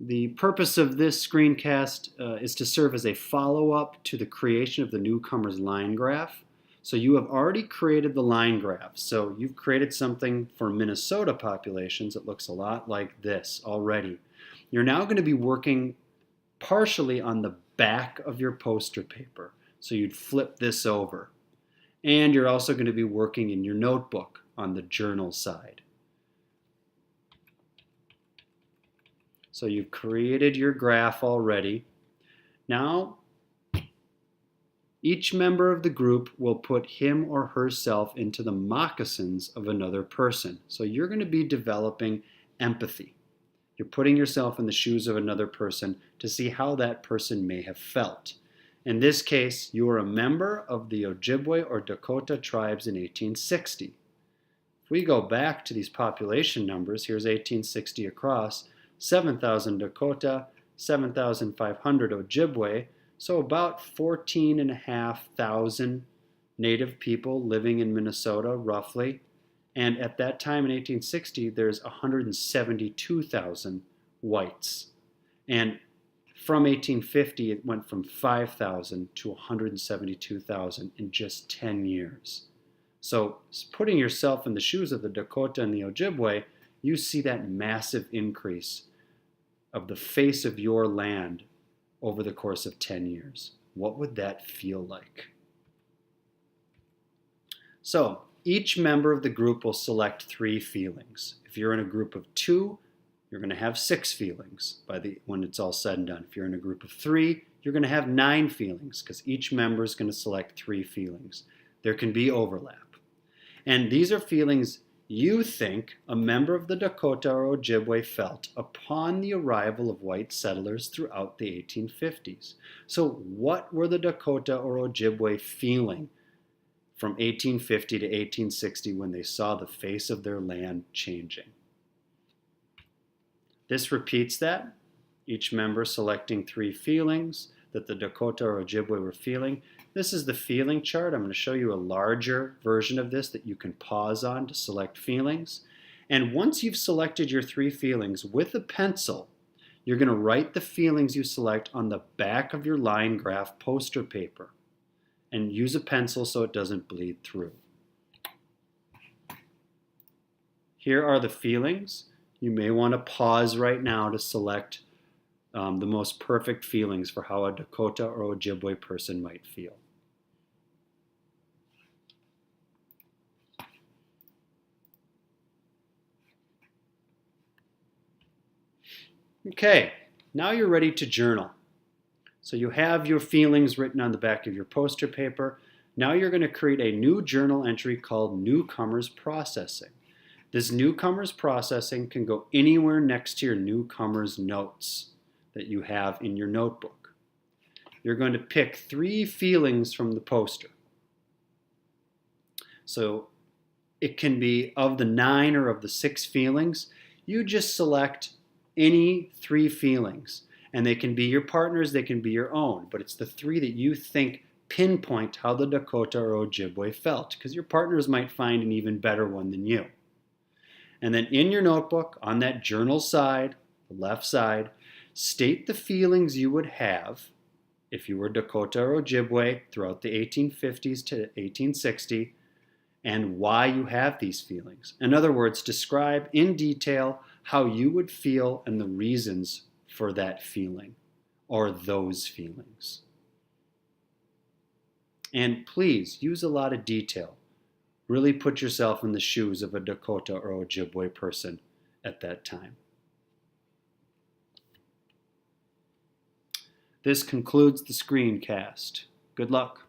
The purpose of this screencast is to serve as a follow-up to the creation of the Newcomers line graph. So you have already created the line graph. So you've created something for Minnesota populations that looks a lot like this already. You're now going to be working partially on the back of your poster paper. So you'd flip this over. And you're also going to be working in your notebook on the journal side. So you've created your graph already. Now, each member of the group will put him or herself into the moccasins of another person. So you're going to be developing empathy. You're putting yourself in the shoes of another person to see how that person may have felt. In this case, you are a member of the Ojibwe or Dakota tribes in 1860. If we go back to these population numbers, here's 1860 across, 7,000 Dakota, 7,500 Ojibwe, so about 14,500 native people living in Minnesota, roughly. And at that time in 1860, there's 172,000 whites. And from 1850, it went from 5,000 to 172,000 in just 10 years. So putting yourself in the shoes of the Dakota and the Ojibwe, you see that massive increase of the face of your land over the course of 10 years. What would that feel like? So each member of the group will select 3 feelings. If you're in a group of 2, you're going to have 6 feelings when it's all said and done. If you're in a group of 3, you're going to have 9 feelings because each member is going to select 3 feelings. There can be overlap. And these are feelings you think a member of the Dakota or Ojibwe felt upon the arrival of white settlers throughout the 1850s. So what were the Dakota or Ojibwe feeling from 1850 to 1860 when they saw the face of their land changing? This repeats that, each member selecting 3 feelings that the Dakota or Ojibwe were feeling. This is the feeling chart. I'm going to show you a larger version of this that you can pause on to select feelings. And once you've selected your 3 feelings with a pencil, you're going to write the feelings you select on the back of your line graph poster paper. And use a pencil so it doesn't bleed through. Here are the feelings. You may want to pause right now to select the most perfect feelings for how a Dakota or Ojibwe person might feel. Okay, now you're ready to journal. So you have your feelings written on the back of your poster paper. Now you're going to create a new journal entry called Newcomers Processing. This Newcomers Processing can go anywhere next to your Newcomers notes that you have in your notebook. You're going to pick 3 feelings from the poster. So it can be of the 9 or of the 6 feelings. You just select any 3 feelings. And they can be your partner's, they can be your own. But it's the 3 that you think pinpoint how the Dakota or Ojibwe felt. Because your partners might find an even better one than you. And then in your notebook, on that journal side, the left side, state the feelings you would have if you were Dakota or Ojibwe throughout the 1850s to 1860 and why you have these feelings. In other words, describe in detail how you would feel and the reasons for that feeling or those feelings. And please use a lot of detail. Really put yourself in the shoes of a Dakota or Ojibwe person at that time. This concludes the screencast. Good luck.